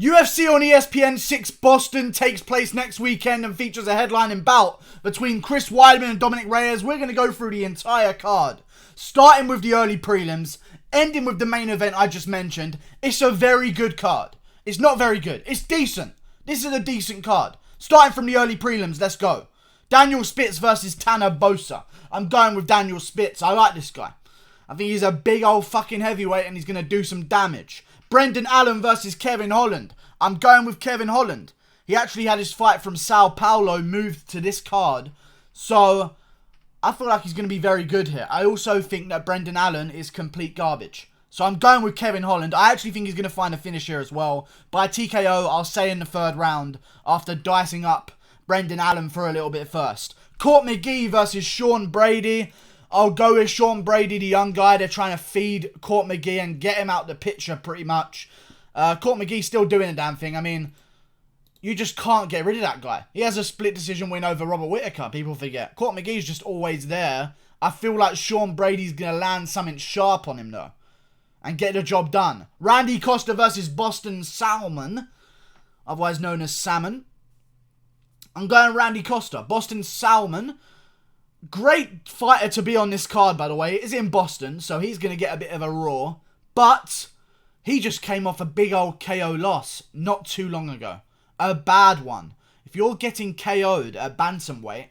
UFC on ESPN 6 Boston takes place next weekend and features a headlining bout between Chris Weidman and Dominick Reyes. We're going to go through the entire card, starting with the early prelims, ending with the main event I just mentioned. It's a very good card. It's not very good. It's decent. This is a decent card. Starting from the early prelims, let's go. Daniel Spitz versus Tanner Boser. I'm going with Daniel Spitz. I like this guy. I think he's a big old fucking heavyweight and he's going to do some damage. Brendan Allen versus Kevin Holland. I'm going with Kevin Holland. He actually had his fight from Sao Paulo moved to this card. So, I feel like he's going to be very good here. I also think that Brendan Allen is complete garbage. So, I'm going with Kevin Holland. I actually think he's going to find a finish here as well. By TKO, I'll say in the third round, after dicing up Brendan Allen for a little bit first. Court McGee versus Sean Brady. I'll go with Sean Brady, the young guy. They're trying to feed Court McGee and get him out the picture pretty much. Court McGee's still doing a damn thing. I mean, you just can't get rid of that guy. He has a split decision win over Robert Whittaker. People forget. Court McGee's just always there. I feel like Sean Brady's going to land something sharp on him though. And get the job done. Randy Costa versus Boston Salmon. Otherwise known as Salmon. I'm going Randy Costa. Boston Salmon. Great fighter to be on this card, by the way. It is in Boston, so he's going to get a bit of a roar. But he just came off a big old KO loss not too long ago. A bad one. If you're getting KO'd at bantamweight,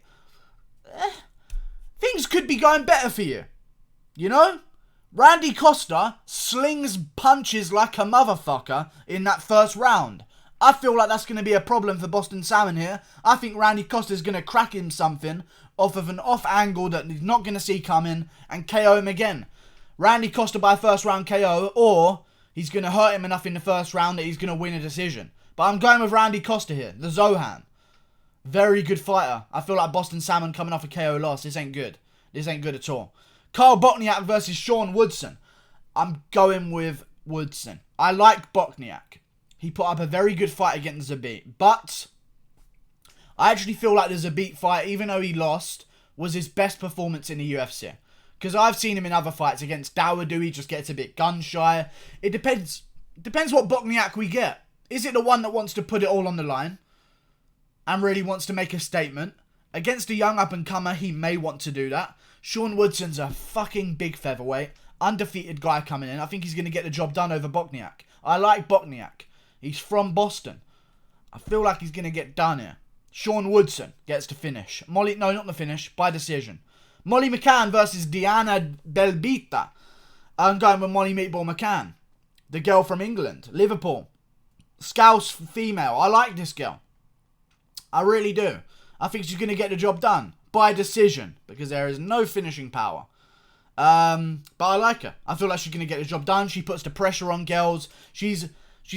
things could be going better for you. You know? Randy Costa slings punches like a motherfucker in that first round. I feel like that's going to be a problem for Boston Salmon here. I think Randy Costa is going to crack him something off of an off angle that he's not going to see coming and KO him again. Randy Costa by first round KO, or he's going to hurt him enough in the first round that he's going to win a decision. But I'm going with Randy Costa here, the Zohan. Very good fighter. I feel like Boston Salmon coming off a KO loss. This ain't good. This ain't good at all. Carl Bochniak versus Sean Woodson. I'm going with Woodson. I like Bochniak. He put up a very good fight against Zabit. But I actually feel like the Zabit fight, even though he lost, was his best performance in the UFC. Because I've seen him in other fights against Dawodu. He just gets a bit gun shy. It depends what Bochniak we get. Is it the one that wants to put it all on the line and really wants to make a statement? Against a young up-and-comer, he may want to do that. Sean Woodson's a fucking big featherweight. Undefeated guy coming in. I think he's going to get the job done over Bochniak. I like Bochniak. He's from Boston. I feel like he's going to get done here. Sean Woodson gets to finish. No, not the finish. By decision. Molly McCann versus Diana Bellbita. I'm going with Molly Meatball McCann. The girl from England. Liverpool. Scouse female. I like this girl. I really do. I think she's going to get the job done. By decision. Because there is no finishing power. But I like her. I feel like she's going to get the job done. She puts the pressure on girls. She's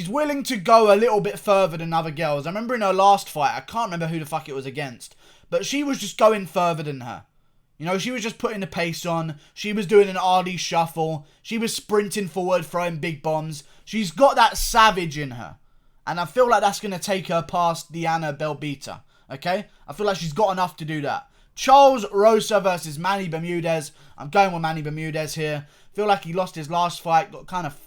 willing to go a little bit further than other girls. I remember in her last fight, I can't remember who the fuck it was against, but she was just going further than her. You know, she was just putting the pace on. She was doing an RD shuffle. She was sprinting forward, throwing big bombs. She's got that savage in her. And I feel like that's going to take her past Diana Bellbita. Okay? I feel like she's got enough to do that. Charles Rosa versus Manny Bermudez. I'm going with Manny Bermudez here. Feel like he lost his last fight. Got kind of...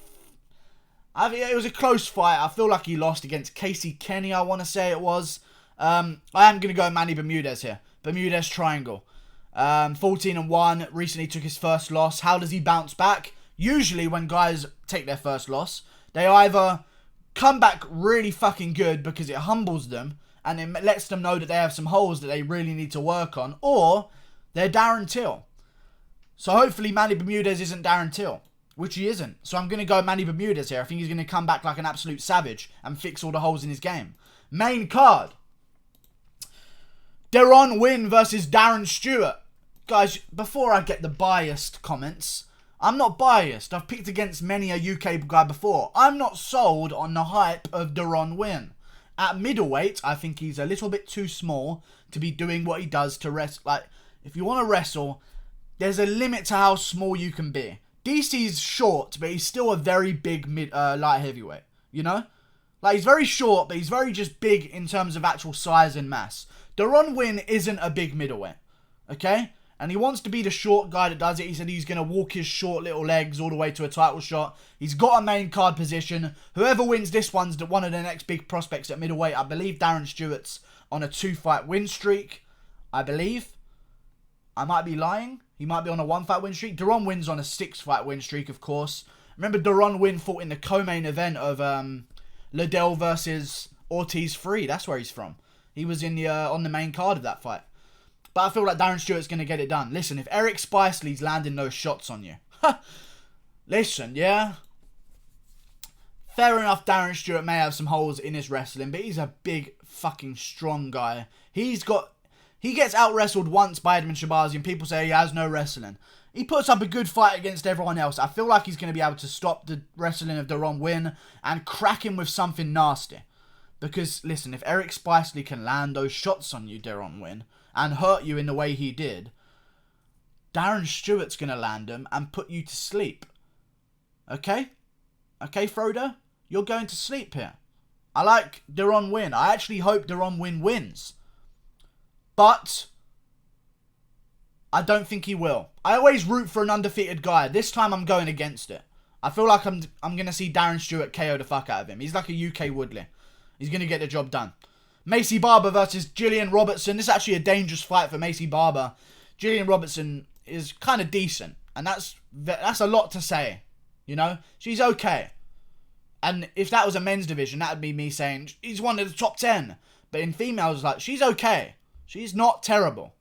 it was a close fight. I feel like he lost against Casey Kenny, I want to say it was. I am going to go with Manny Bermudez here. Bermudez triangle. 14-1. Recently took his first loss. How does he bounce back? Usually when guys take their first loss, they either come back really fucking good because it humbles them and it lets them know that they have some holes that they really need to work on, or they're Darren Till. So hopefully Manny Bermudez isn't Darren Till, which he isn't. So I'm going to go Manny Bermudez here. I think he's going to come back like an absolute savage and fix all the holes in his game. Main card. Winn versus Darren Stewart. Guys, before I get the biased comments, I'm not biased. I've picked against many a UK guy before. I'm not sold on the hype of Winn. At middleweight, I think he's a little bit too small to be doing what he does to wrestle. Like, if you want to wrestle, there's a limit to how small you can be. DC's short, but he's still a very big light heavyweight. You know? Like, he's very short, but he's very just big in terms of actual size and mass. Winn isn't a big middleweight. Okay? And he wants to be the short guy that does it. He said he's going to walk his short little legs all the way to a title shot. He's got a main card position. Whoever wins this one's one of the next big prospects at middleweight. I believe Darren Stewart's on a 2-fight win streak. I believe. I might be lying. He might be on a 1-fight win streak. Deron Winn's on a 6-fight win streak, of course. Remember Deron Winn fought in the co-main event of Liddell versus Ortiz 3. That's where he's from. He was in the on the main card of that fight. But I feel like Darren Stewart's going to get it done. Listen, if Eric Spicely's landing those shots on you. Listen, yeah. Fair enough, Darren Stewart may have some holes in his wrestling, but he's a big, fucking strong guy. He gets out-wrestled once by Edmund Shabazi, and people say he has no wrestling. He puts up a good fight against everyone else. I feel like he's going to be able to stop the wrestling of Deron Winn and crack him with something nasty. Because, listen, if Eric Spicely can land those shots on you, Deron Winn, and hurt you in the way he did, Darren Stewart's going to land them and put you to sleep. Okay? Okay, Frodo? You're going to sleep here. I like Deron Winn. I actually hope Deron Winn wins. But I don't think he will. I always root for an undefeated guy. This time I'm going against it. I feel like I'm going to see Darren Stewart KO the fuck out of him. He's like a UK Woodley. He's going to get the job done. Macy Barber versus Gillian Robertson. This is actually a dangerous fight for Macy Barber. Gillian Robertson is kind of decent. And that's a lot to say. You know? She's okay. And if that was a men's division, that would be me saying, he's one of the top 10. But in females, like, she's okay. She's not terrible.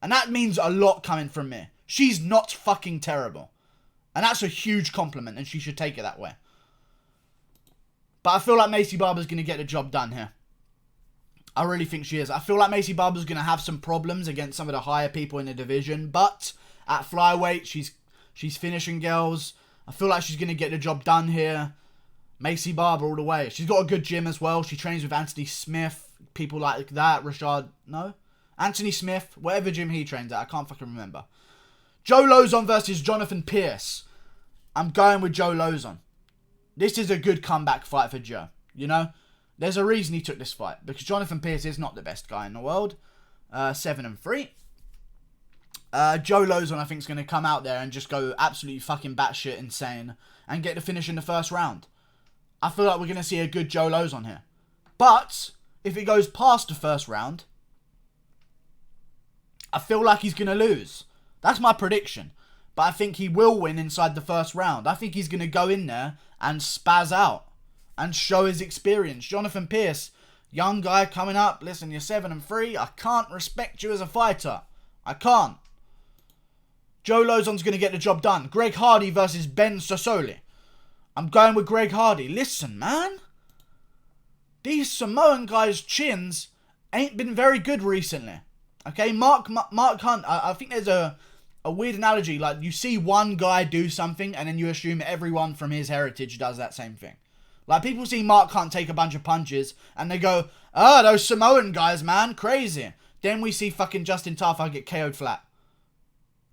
And that means a lot coming from me. She's not fucking terrible. And that's a huge compliment, and she should take it that way. But I feel like Macy Barber's going to get the job done here. I really think she is. I feel like Macy Barber's going to have some problems against some of the higher people in the division. But at flyweight, she's finishing girls. I feel like she's going to get the job done here. Macy Barber all the way. She's got a good gym as well. She trains with Anthony Smith. People like that. Anthony Smith. Whatever gym he trains at. I can't fucking remember. Joe Lauzon versus Jonathan Pierce. I'm going with Joe Lauzon. This is a good comeback fight for Joe. You know? There's a reason he took this fight. Because Jonathan Pierce is not the best guy in the world. 7-3. Joe Lauzon, I think, is going to come out there and just go absolutely fucking batshit insane. And get the finish in the first round. I feel like we're going to see a good Joe Lauzon here. But if it goes past the first round, I feel like he's going to lose. That's my prediction. But I think he will win inside the first round. I think he's going to go in there and spaz out. And show his experience. Jonathan Pierce, young guy coming up. Listen, you're 7-3. I can't respect you as a fighter. I can't. Joe Lauzon's going to get the job done. Greg Hardy versus Ben Sosoli. I'm going with Greg Hardy. Listen, man. These Samoan guys' chins ain't been very good recently. Okay, Mark Hunt, I think there's a weird analogy. Like, you see one guy do something, and then you assume everyone from his heritage does that same thing. Like, people see Mark Hunt take a bunch of punches, and they go, oh, those Samoan guys, man, crazy. Then we see fucking Justin Tafa get KO'd flat.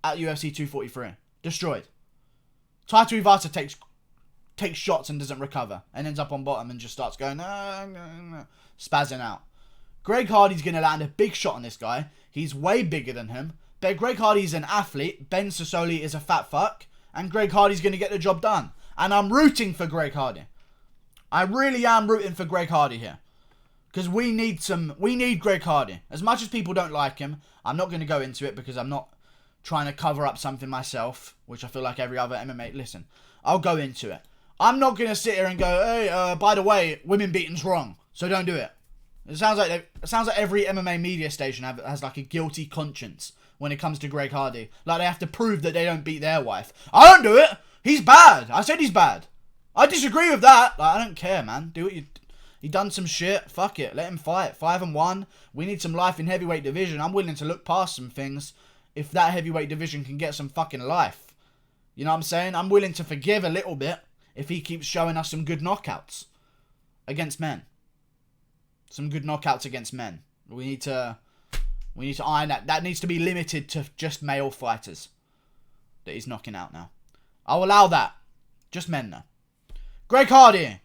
At UFC 243. Destroyed. Taito Iwata takes shots and doesn't recover. And ends up on bottom and just starts going, spazzing out. Greg Hardy's going to land a big shot on this guy. He's way bigger than him. But Greg Hardy's an athlete. Ben Sosoli is a fat fuck. And Greg Hardy's going to get the job done. And I'm rooting for Greg Hardy. I really am rooting for Greg Hardy here. Because we need Greg Hardy. As much as people don't like him, I'm not going to go into it because I'm not trying to cover up something myself, which I feel like every other MMA... Listen, I'll go into it. I'm not going to sit here and go, hey, by the way, women beating's wrong, so don't do it. It sounds like every MMA media station has like a guilty conscience when it comes to Greg Hardy. Like they have to prove that they don't beat their wife. I don't do it. He's bad. I said he's bad. I disagree with that. Like, I don't care, man. Do what he done some shit. Fuck it. Let him fight. 5-1. We need some life in heavyweight division. I'm willing to look past some things if that heavyweight division can get some fucking life. You know what I'm saying? I'm willing to forgive a little bit if he keeps showing us some good knockouts against men. Some good knockouts against men. We need to iron that. That needs to be limited to just male fighters that he's knocking out now. I'll allow that. Just men now. Greg Hardy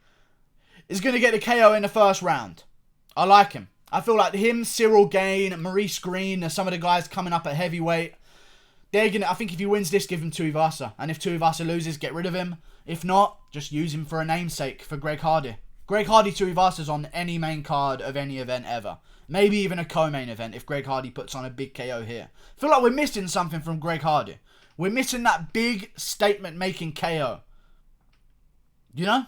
is going to get the KO in the first round. I like him. I feel like him, Cyril Gane, Maurice Green are some of the guys coming up at heavyweight. I think if he wins this, give him Tuivasa. And if Tuivasa loses, get rid of him. If not, just use him for a namesake for Greg Hardy. Greg Hardy Tuivasa's on any main card of any event ever. Maybe even a co-main event if Greg Hardy puts on a big KO here. I feel like we're missing something from Greg Hardy. We're missing that big statement-making KO. You know?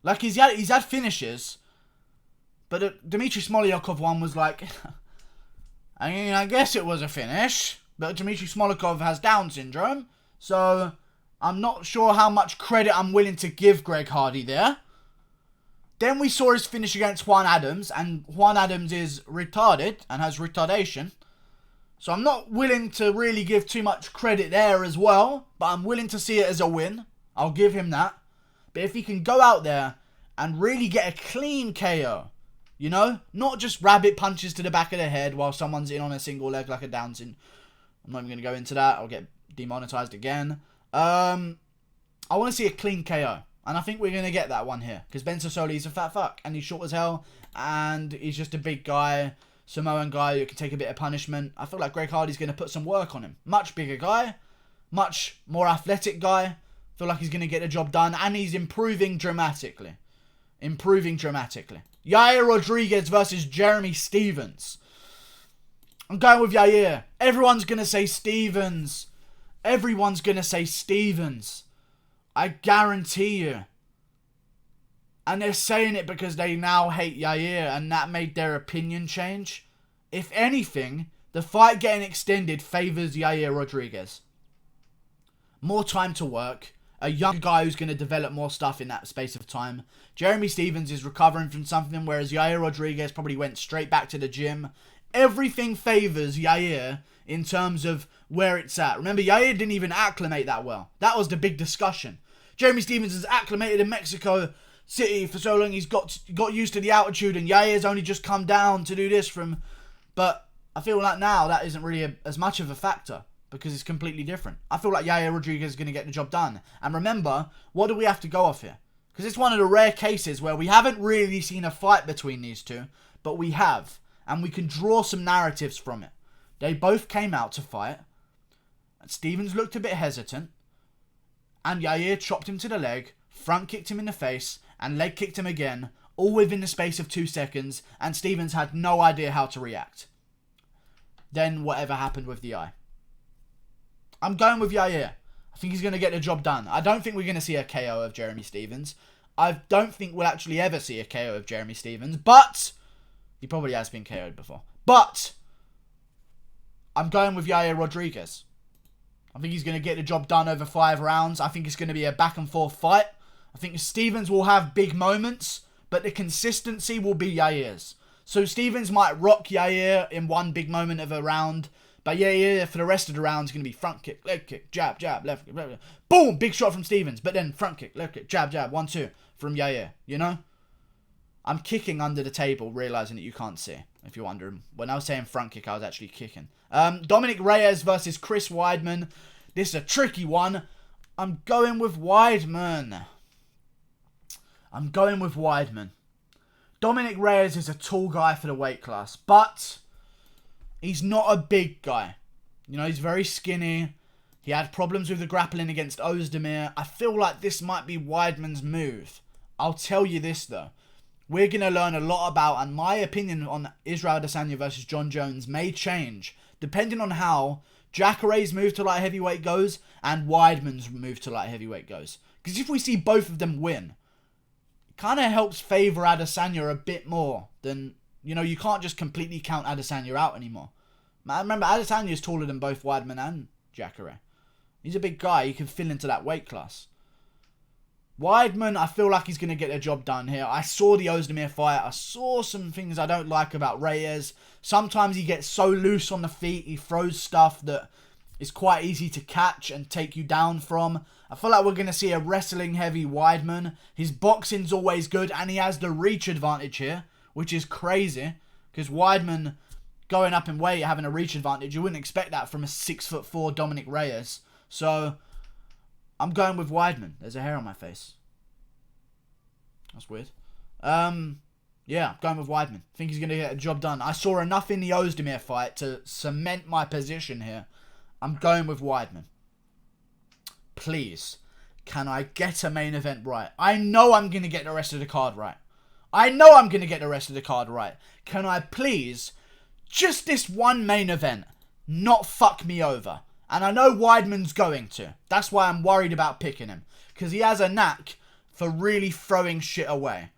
Like, he's had finishes, but the Dmitry Smolyakov one was like... I mean, I guess it was a finish, but Dmitry Smolyakov has Down syndrome, so I'm not sure how much credit I'm willing to give Greg Hardy there. Then we saw his finish against Juan Adams, and Juan Adams is retarded and has retardation. So I'm not willing to really give too much credit there as well, but I'm willing to see it as a win. I'll give him that. But if he can go out there and really get a clean KO, you know, not just rabbit punches to the back of the head while someone's in on a single leg like a Down syndrome. I'm not even going to go into that. I'll get demonetized again. I want to see a clean KO. And I think we're going to get that one here. Because Ben Sosoli is a fat fuck. And he's short as hell. And he's just a big guy. Samoan guy who can take a bit of punishment. I feel like Greg Hardy's going to put some work on him. Much bigger guy. Much more athletic guy. I feel like he's going to get the job done. And he's improving dramatically. Yair Rodriguez versus Jeremy Stephens. I'm going with Yair. Everyone's going to say Stephens. I guarantee you. And they're saying it because they now hate Yair and that made their opinion change. If anything, the fight getting extended favours Yair Rodriguez. More time to work. A young guy who's going to develop more stuff in that space of time. Jeremy Stephens is recovering from something, whereas Yair Rodriguez probably went straight back to the gym. Everything favours Yair in terms of where it's at. Remember, Yair didn't even acclimate that well. That was the big discussion. Jeremy Stephens is acclimated in Mexico City for so long. He's got used to the altitude, and Yair's only just come down to do this from... But I feel like now that isn't really as much of a factor because it's completely different. I feel like Yair Rodriguez is going to get the job done. And remember, what do we have to go off here? Because it's one of the rare cases where we haven't really seen a fight between these two, but we have. And we can draw some narratives from it. They both came out to fight. And Stephens looked a bit hesitant. And Yair chopped him to the leg, front kicked him in the face, and leg kicked him again, all within the space of 2 seconds, and Stephens had no idea how to react. Then whatever happened with the eye. I'm going with Yair. I think he's going to get the job done. I don't think we're going to see a KO of Jeremy Stephens. I don't think we'll actually ever see a KO of Jeremy Stephens, but... He probably has been KO'd before. But... I'm going with Yair Rodriguez. I think he's going to get the job done over 5 rounds. I think it's going to be a back and forth fight. I think Stephens will have big moments, but the consistency will be Yair's. So Stephens might rock Yair in one big moment of a round, but Yair for the rest of the round is going to be front kick, leg kick, jab, jab, left kick, boom, big shot from Stephens, but then front kick, left kick, jab, jab, 1-2 from Yair, you know? I'm kicking under the table, realising that you can't see, if you're wondering. When I was saying front kick, I was actually kicking. Dominick Reyes versus Chris Weidman. This is a tricky one. I'm going with Weidman. Dominick Reyes is a tall guy for the weight class, but he's not a big guy. You know, he's very skinny. He had problems with the grappling against Ozdemir. I feel like this might be Weidman's move. I'll tell you this, though. We're going to learn a lot about, and my opinion on Israel Adesanya versus John Jones may change, depending on how Jacare's move to light heavyweight goes, and Weidman's move to light heavyweight goes. Because if we see both of them win, it kind of helps favour Adesanya a bit more than, you know, you can't just completely count Adesanya out anymore. Remember, Adesanya is taller than both Weidman and Jacare. He's a big guy, he can fit into that weight class. Weidman, I feel like he's going to get the job done here. I saw the Ozdemir fight. I saw some things I don't like about Reyes. Sometimes he gets so loose on the feet. He throws stuff that is quite easy to catch and take you down from. I feel like we're going to see a wrestling heavy Weidman. His boxing's always good and he has the reach advantage here, which is crazy. Because Weidman going up in weight, having a reach advantage, you wouldn't expect that from a 6'4" Dominick Reyes. So... I'm going with Weidman. There's a hair on my face. That's weird. Yeah, I'm going with Weidman. I think he's going to get a job done. I saw enough in the Ozdemir fight to cement my position here. I'm going with Weidman. Please, can I get a main event right? I know I'm going to get the rest of the card right. Can I please, just this one main event, not fuck me over? And I know Weidman's going to. That's why I'm worried about picking him. Because he has a knack for really throwing shit away.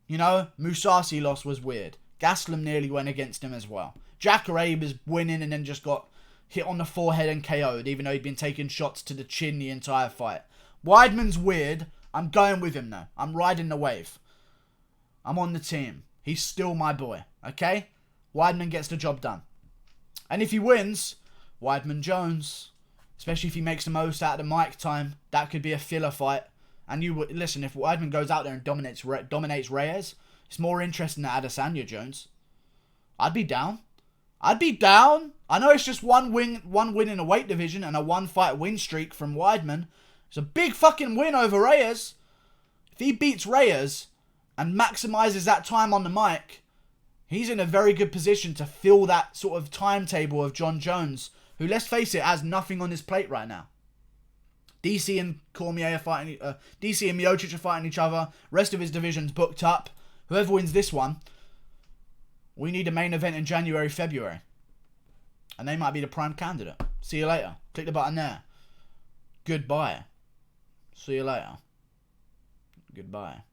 You know, Mousasi loss was weird. Gaslam nearly went against him as well. Jacare was winning and then just got hit on the forehead and KO'd, even though he'd been taking shots to the chin the entire fight. Weidman's weird. I'm going with him though. I'm riding the wave. I'm on the team. He's still my boy. Okay? Weidman gets the job done. And if he wins, Weidman Jones, especially if he makes the most out of the mic time, that could be a filler fight. And you would listen, if Weidman goes out there and dominates Reyes, it's more interesting than Adesanya Jones. I'd be down. I know it's just one win in a weight division and a 1-fight win streak from Weidman. It's a big fucking win over Reyes. If he beats Reyes and maximizes that time on the mic, he's in a very good position to fill that sort of timetable of John Jones, who, let's face it, has nothing on his plate right now. DC and Cormier are fighting. DC and Miocic are fighting each other. Rest of his division's booked up. Whoever wins this one, we need a main event in January, February. And they might be the prime candidate. See you later. Click the button there. Goodbye. See you later. Goodbye.